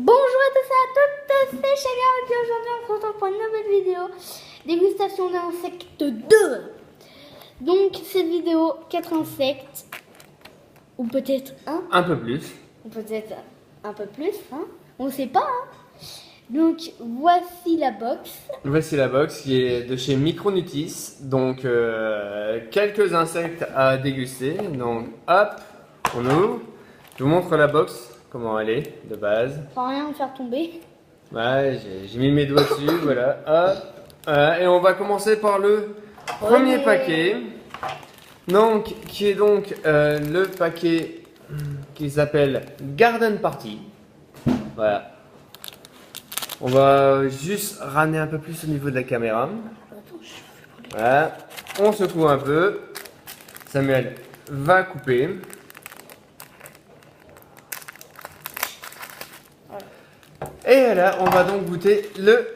Bonjour à tous et à toutes, c'est Chélia et aujourd'hui on se retrouve pour une nouvelle vidéo dégustation d'insectes 2. Donc cette vidéo 4 insectes ou peut-être un peu plus, ou peut-être un peu plus, on ne sait pas. Donc voici la box. Voici la box qui est de chez Micronutis. Donc quelques insectes à déguster. Donc hop, on ouvre. Je vous montre la box, comment elle est de base. Sans rien me faire tomber. Ouais, j'ai mis mes doigts dessus, voilà. Hop. Et on va commencer par le premier paquet. Donc, qui est donc le paquet qui s'appelle Garden Party. Voilà. On va juste ramener un peu plus au niveau de la caméra. Voilà. On secoue un peu. Samuel va couper. Et là, on va donc goûter le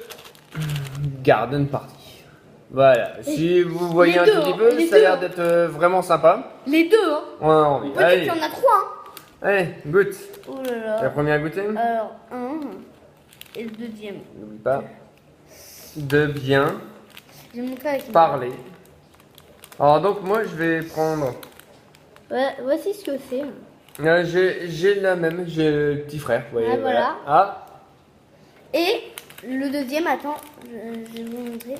Garden Party. Voilà. Si vous voyez un petit peu, ça a l'air d'être vraiment sympa. Les deux, hein. On a envie. Peut-être Allez. qu'il y en a trois, Allez, goûte. Oh là là. La première à goûter. Alors, un. Et le deuxième. N'oublie pas de bien Je vais montrer avec parler. Alors donc moi je vais prendre. Ouais, voici ce que c'est. J'ai la même, j'ai le petit frère. Vous voyez, Ah, voilà. Ah. Et le deuxième, attends, je vais vous montrer.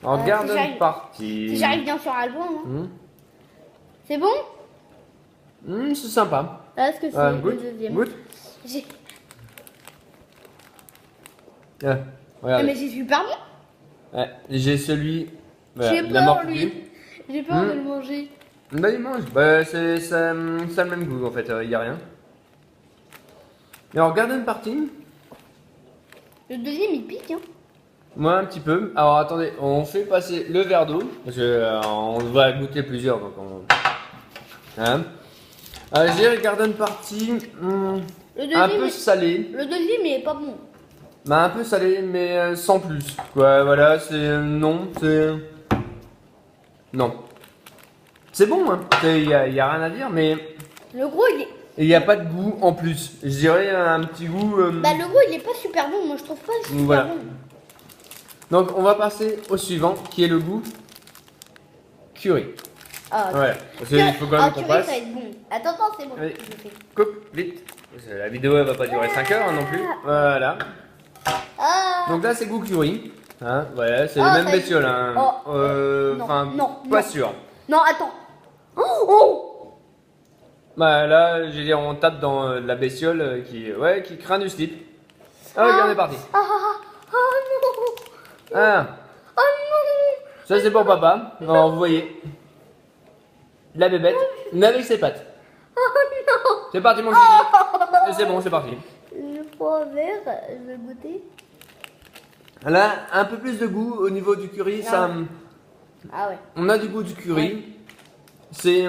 Alors si Garden j'arrive- Party. Si j'arrive bien sur l'album, c'est bon? C'est sympa. Voilà ce que c'est le Goûte. deuxième. Goûte. J'ai- Ah, Ah, regardez. mais c'est super bon. Ouais, j'ai celui. Voilà, J'ai la peur, mort lui. J'ai peur de le manger. Bah il mange. Bah ça, ça a le même goût en fait, il y a rien. Et alors Garden Party. Le deuxième, il pique, hein. Moi un petit peu. Alors attendez, on fait passer le verre d'eau parce que on va goûter plusieurs donc on. Hein. J'ai le Garden Party Le un deuxième, peu salé, le deuxième, il est pas bon. bah un peu salé mais sans plus. Quoi, voilà, c'est non, c'est non. C'est bon, hein. Il y a rien à dire, mais Le gros, il est... il n'y a pas de goût en plus. Je dirais un petit goût. Bah, le gros, il est pas super bon. Moi, je trouve pas super Voilà. bon. Donc on va passer au suivant qui est le goût curry. Ah, Voilà, parce qu'il faut quand même qu'on curry, passe. ça va être bon. Attends, c'est bon. Allez. Je fais. Coupe, vite. Parce que la vidéo elle va pas durer 5 heures hein, non plus. Voilà. Ah. Donc là c'est goût curry. Hein, voilà, c'est Oh, les mêmes ça y est. bestioles. Hein. Oh, non, Enfin, non, pas non. sûr. Non, attends. Oh. Bah là, je veux dire, on tape dans la bestiole qui craint du slip. Ah, regarde, on est parti. Oh non. Ah, Oh non. ça c'est pour papa. Alors, vous voyez, la bébête, mais avec ses pattes. Oh non. C'est parti mon kiki. Et c'est bon, c'est parti. Je prends un verre, je vais goûter. Là, un peu plus de goût au niveau du curry. Ça, Ah ouais. on a du goût du curry. C'est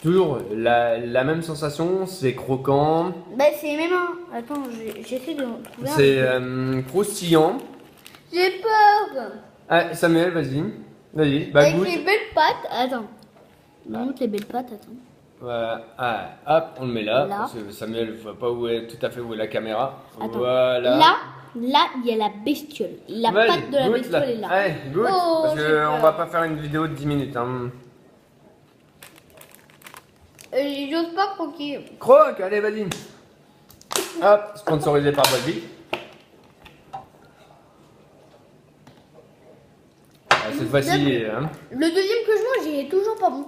toujours la même sensation. C'est croquant. Bah c'est même un... Attends, j'essaie de trouver un... C'est croustillant. J'ai peur. Ah, Samuel, vas-y. Vas-y, bah Avec goûte. les belles pattes. Attends. Montre les belles pattes, attends. Voilà. Ah, hop, on le met là. Là. Parce que Samuel ne voit pas tout à fait où est la caméra. Attends. Voilà. Là, il y a la bestiole. La Vas-y, patte de la goûte, bestiole est là. Allez, goûte. Oh, parce j'ai qu'on peur. va pas faire une vidéo de 10 minutes. Hein. J'ose pas croquer. Croque, allez, vas-y. Hop, sponsorisé par Bobby. Ah, cette fois-ci. Hein. Le deuxième que je mange, il est toujours pas bon.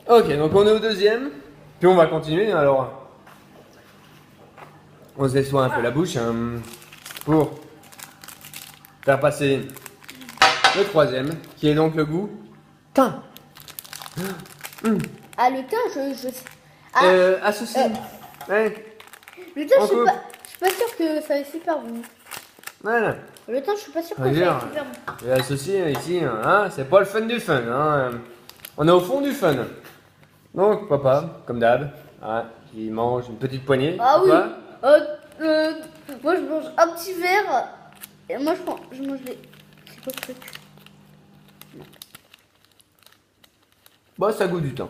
Ok, donc on est au deuxième. Puis on va continuer alors. On se dessoit un peu la bouche pour faire passer le troisième, qui est donc le goût thym. Ah, le thym, je sais. Ah, Associé. Ouais, le thym, on coupe. je suis pas sûre que ça va être super bon. voilà. Le thym, je suis pas sûre que On va ça va dire, être super bon. et associé ici, hein, c'est pas le fun du fun. Hein. On est au fond du fun. Donc papa, comme d'hab, hein, il mange une petite poignée. Ah oui. Papa. Moi, je mange un petit verre. Et moi, je mange les... C'est quoi ce truc? Bah ça goûte du thym.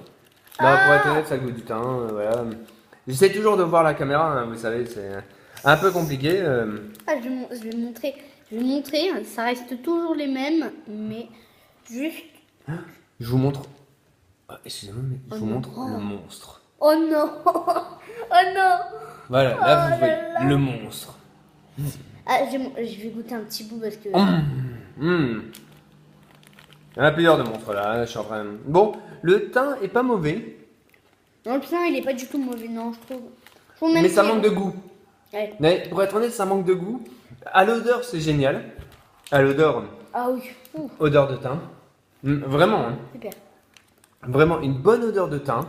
Bah, pour être honnête, ça goûte du thym. Voilà. J'essaie toujours de voir la caméra, hein, vous savez, c'est un peu compliqué. Ah, je vais montrer. Je vais montrer. Ça reste toujours les mêmes, mais juste. Je vous montre. Ah, excusez-moi, mais je Oh vous non. montre le monstre. Oh non. Oh non. Voilà, là Oh vous voyez là là. le monstre. Ah, je vais goûter un petit bout parce que. Il y en a plusieurs de monstres là, je suis en train de... Bon, le thym est pas mauvais, Non, putain, il est pas du tout mauvais, non, je trouve. Je trouve même mais ça qu'il est manque de bon. goût. Ouais. Mais pour être honnête, ça manque de goût. À l'odeur, c'est génial. À l'odeur, Ah oui. Ouh, odeur de thym. Vraiment, hein. super. Vraiment une bonne odeur de thym.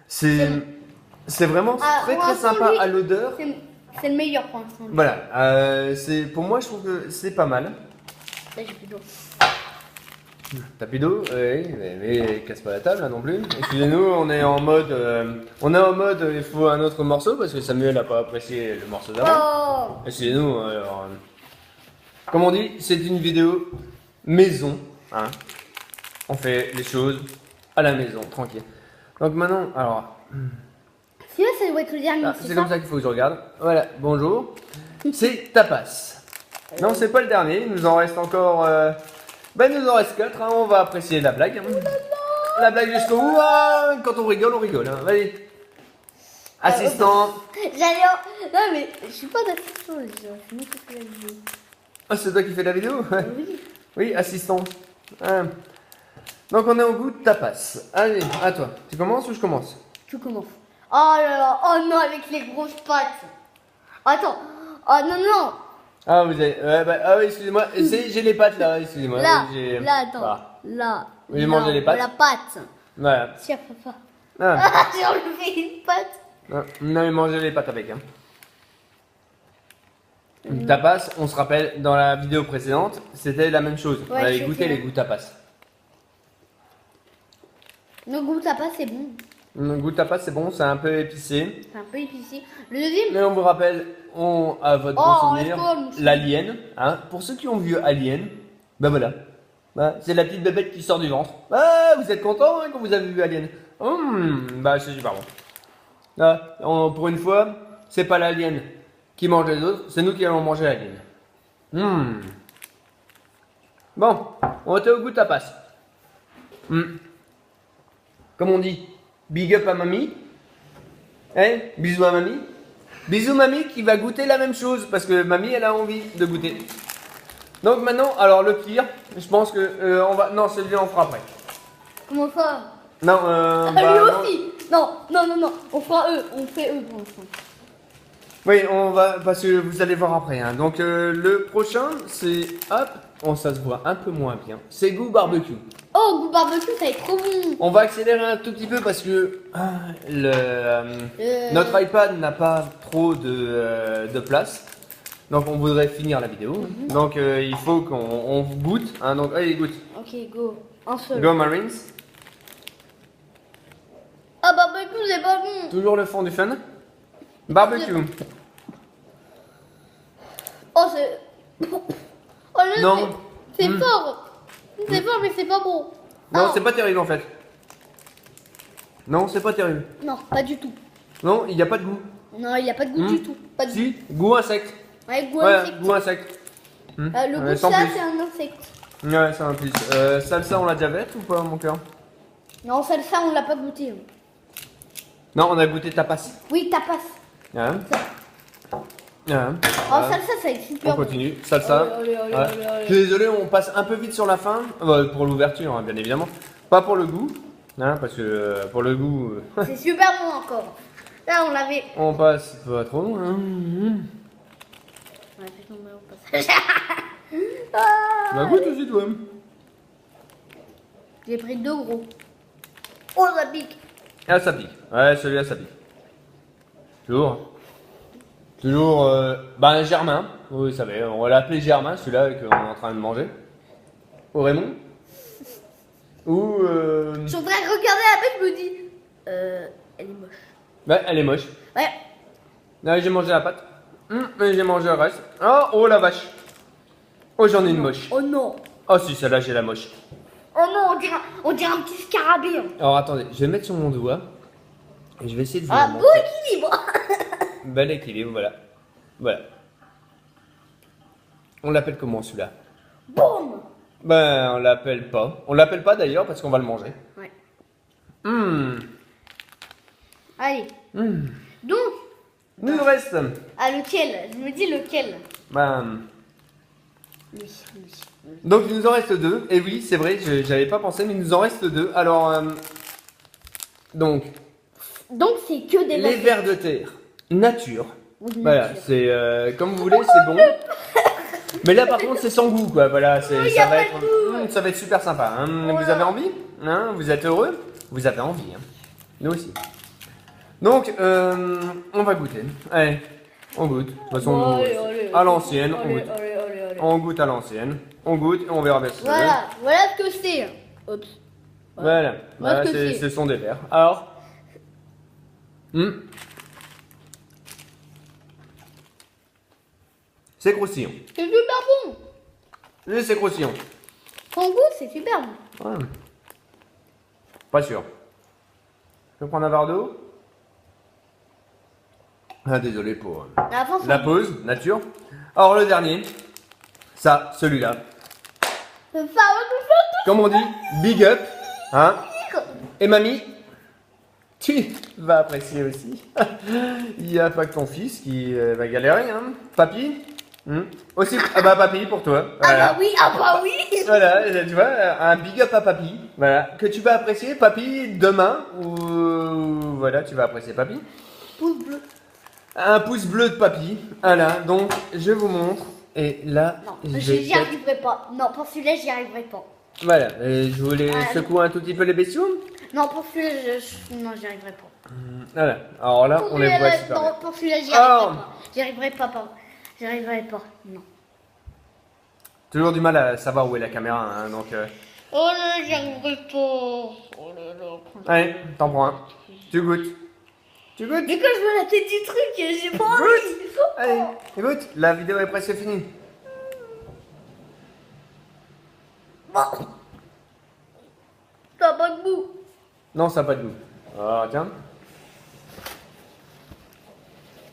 C'est vraiment Ah, très pour très l'instant, sympa lui, à l'odeur. C'est le meilleur pour l'instant. Voilà, c'est pour moi je trouve que c'est pas mal. Là, j'ai plus d'eau. T'as plus d'eau? Oui, mais casse pas la table là non plus. Excusez-nous, on est en mode, il faut un autre morceau parce que Samuel a pas apprécié le morceau d'avant. Oh. Excusez-nous, alors, comme on dit, c'est une vidéo maison, hein. On fait les choses à la maison, tranquille. Donc maintenant, alors, Si là, ça doit être le dernier. c'est comme ça qu'il faut que je regarde. Voilà, bonjour. C'est tapas. Non, c'est pas le dernier, il nous en reste encore. Ben, il nous en reste 4, hein. On va apprécier la blague. La blague jusqu'au bout. Ah, quand on rigole, hein. Allez. Assistant. J'allais. Non, mais je suis pas d'assistant. C'est moi qui fais la vidéo. Ah, c'est toi qui fais la vidéo? Oui. Oui, assistant. Ah. Donc, on est au goût de tapas. Allez, à toi. Tu commences ou je commence? Tu commences. Oh là là. Oh non, avec les grosses pattes. Attends. Oh non, non. Ah, vous avez. Ah oui, excusez-moi. J'ai les pattes là, excusez-moi. Là. J'ai- Là, attends. Voilà. Là. J'ai là, mangé les pattes. La patte. Voilà. Tiens, papa. Ah. Ah, j'ai enlevé une patte. On avait mangé les pâtes avec. Hein. Tapas, on se rappelle, dans la vidéo précédente, c'était la même chose. On Ouais, avait c'était goûté la- les goûts tapas. Le goût tapas, c'est bon. Le goût tapas, c'est bon, c'est un peu épicé. C'est un peu épicé. Le deuxième. Mais on vous rappelle, à votre bon Oh, souvenir, reste-toi, mon chou. l'alien. Hein. Pour ceux qui ont vu Alien, ben voilà. Bah, c'est la petite bébête qui sort du ventre. Ah, vous êtes content hein, quand vous avez vu Alien? Bah, c'est super bon. Ah, pour une fois, c'est pas l'alien qui mange les autres, c'est nous qui allons manger l'alien. Bon, on était au goût tapas. Comme on dit, big up à mamie. Hein? Bisous à mamie. Bisous mamie qui va goûter la même chose parce que mamie elle a envie de goûter. Donc maintenant, alors le pire, je pense que on va. Non, celui-là on fera après. Comment ça? Non, Ah, bah, lui non. aussi. Non, non, non, non. On fera eux. On fait eux pour l'instant. Oui, on va parce que vous allez voir après. Hein. Donc le prochain, c'est hop, ça se voit un peu moins bien. C'est goût barbecue. Oh, goût barbecue, ça va être trop bon. On va accélérer un tout petit peu parce que notre iPad n'a pas trop de place. Donc on voudrait finir la vidéo. Donc il faut qu'on goûte. Hein. Donc allez, goûte. Ok, go. Un seul. Go Marines. Ah, barbecue, c'est pas bon. Toujours le fond du fun. Barbecue. Oh, c'est. Oh, le Non. c'est fort. C'est fort, mais c'est pas bon. Non, Oh. c'est pas terrible en fait. Non, c'est pas terrible. Non, pas du tout. Non, il n'y a pas de goût. Non, il n'y a pas de goût du tout. Pas de goût. Si, goût insecte. Ouais, goût Ouais, insecte. goût insecte. Le goût de sans ça, plus. c'est un insecte. Ouais, c'est un plus. Salsa, on l'a déjà faite ou pas, mon cœur? Non, celle-là, on l'a pas goûté. Non, on a goûté tapas. Oui, tapas. Hein Hein Oh, salsa, ça va être super On bon. continue. Salsa. Allez, allez, Ouais. allez, allez. Je suis désolé, on passe un peu vite sur la fin. Pour l'ouverture, hein, bien évidemment. Pas pour le goût. Hein, parce que pour le goût, C'est super bon encore. Là, on l'avait. on passe pas trop loin. Hein. On l'a fait tomber au passage. Ah, Bah, goûte aussi, toi. j'ai pris 2 gros. Oh, ça pique. Ah, ça pique. Ouais, celui-là, ça pique. Toujours, bah, Germain. Vous savez, on va l'appeler Germain, celui-là qu'on est en train de manger. Au Raymond. Ou, Je suis en train de regarder la bête, je me dis. Elle est moche. ouais, elle est moche. Ouais. Là, j'ai mangé la pâte. Et j'ai mangé le reste. Oh la vache. Oh, j'en ai une moche. Oh non. Oh, si, celle-là, j'ai la moche. Oh non, on dirait un petit scarabée. Alors, attendez, je vais mettre sur mon doigt. Et je vais essayer de vous Ah, la beau montrer. équilibre. Bel équilibre, voilà. Voilà. On l'appelle comment celui-là? Boum. Ben, on l'appelle pas. On l'appelle pas d'ailleurs parce qu'on va le manger. Ouais. Hum. Allez. Hum. Donc, Il nous reste. à lequel? Je me dis lequel. Ben. Lui. Donc il nous en reste deux. Et oui, c'est vrai, j'avais pas pensé, mais il nous en reste deux. Alors, donc, Donc, c'est que des les vers de terre, nature. Oui, Voilà, nature. c'est comme vous voulez, c'est bon. Mais là, par contre, c'est sans goût, quoi. Voilà, Oui, y ça a va pas être, de goût. ça va être super sympa. Hein. Vous Voilà. avez envie? Hein, vous êtes heureux? Vous avez envie. Hein. Nous aussi. Donc, on va goûter. Allez, on goûte. De toute façon, nous, Allez. à l'ancienne, on Allez, goûte. allez. On goûte à l'ancienne. On goûte et on verra bien ce que ça donne. Voilà ce que c'est. Oups. Voilà, Voilà ce que c'est. ce sont des verres. Alors, c'est croustillant. C'est super bon. C'est croustillant. Son goût, c'est super bon. Ouais. Pas sûr. Je vais prendre un verre d'eau. Ah, désolé pour À la fin, la pause, nature. Alors, le dernier, ça, celui-là. Comme on dit, big up. Hein? Et mamie, tu vas apprécier aussi. Il n'y a pas que ton fils qui va galérer. Hein? Papy aussi, ah bah papy pour toi. Voilà. Ah bah oui. Voilà, tu vois, un big up à papy. Voilà, que tu vas apprécier papy demain. Ou voilà, tu vas apprécier papy. Pouce bleu. Un pouce bleu de papy. Voilà, donc je vous montre. Et là, Non, je vais j'y peut-être- arriverai pas. Non, pour celui-là, j'y arriverai pas. Voilà, et je voulais Ah, secouer un tout petit peu les bestiaux. Non, pour celui-là, non, j'y arriverai pas. Voilà, alors là, Pour on les celui-là, voit super non, bien. pour celui-là, j'y Ah. arriverai pas. J'y arriverai pas, pardon. J'y arriverai pas. Non. Toujours du mal à savoir où est la caméra, hein, donc... Oh là, j'y arriverai pas. Oh là là. Allez, t'en prends un. Tu goûtes. Tu goûtes. Mais quand je vois la tête du truc, j'ai pas envie. Allez, écoute, la vidéo est presque finie. Bon. Ça a pas de goût. Non, ça n'a pas de goût. Ah, tiens.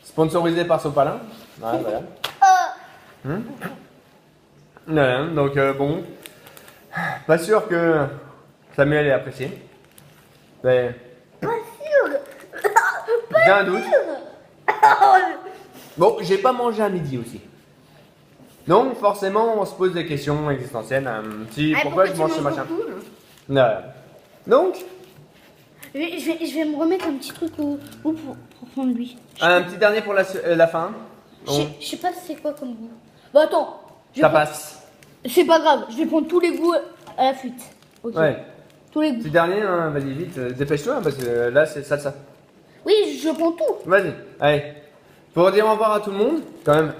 Sponsorisé par Sopalin. Ouais, voilà. Ah. Voilà, donc bon. Pas sûr que Samuel ait apprécié. Mais Pas sûr. j'ai un doute. Bon, j'ai pas mangé à midi aussi. Donc forcément, on se pose des questions existentielles. Si, pourquoi je mange ce machin? Voilà. Donc, Je vais me remettre un petit truc au pour prendre lui. un petit dernier pour la fin. Je sais pas c'est quoi comme goût. Bah attends. Ça passe. C'est pas grave, je vais prendre tous les goûts à la fuite. Ok. Ouais. Tous les goûts. Petit dernier, hein, vas-y vite, dépêche-toi hein, parce que là c'est salsa. Oui, je prends tout. Vas-y, allez. Pour dire au revoir à tout le monde, quand même.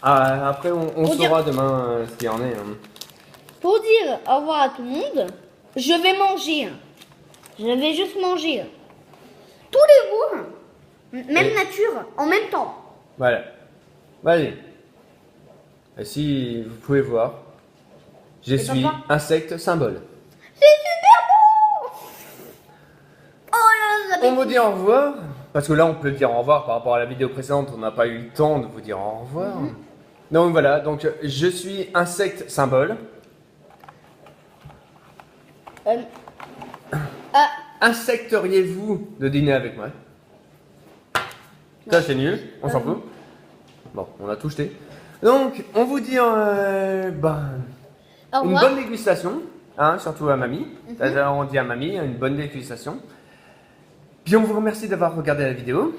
Après, on Pour dire- saura demain ce qu'il y en est. Hein. Pour dire au revoir à tout le monde, je vais manger. Je vais juste manger. Tous les goûts, même Et- nature, en même temps. Voilà. Vas-y. Et si vous pouvez voir, je Et suis papa insecte symbole. C'est super bon. Oh là là, ça On vous dit au revoir, parce que là on peut dire au revoir par rapport à la vidéo précédente, on n'a pas eu le temps de vous dire au revoir. Donc voilà, donc je suis insecte symbole. Ah, Insecteriez-vous de dîner avec moi? Ça c'est nul, on s'en fout. Bon, on a tout jeté. Donc, on vous dit au une revoir. bonne dégustation, hein, surtout à mamie. On dit à mamie, une bonne dégustation. Puis on vous remercie d'avoir regardé la vidéo.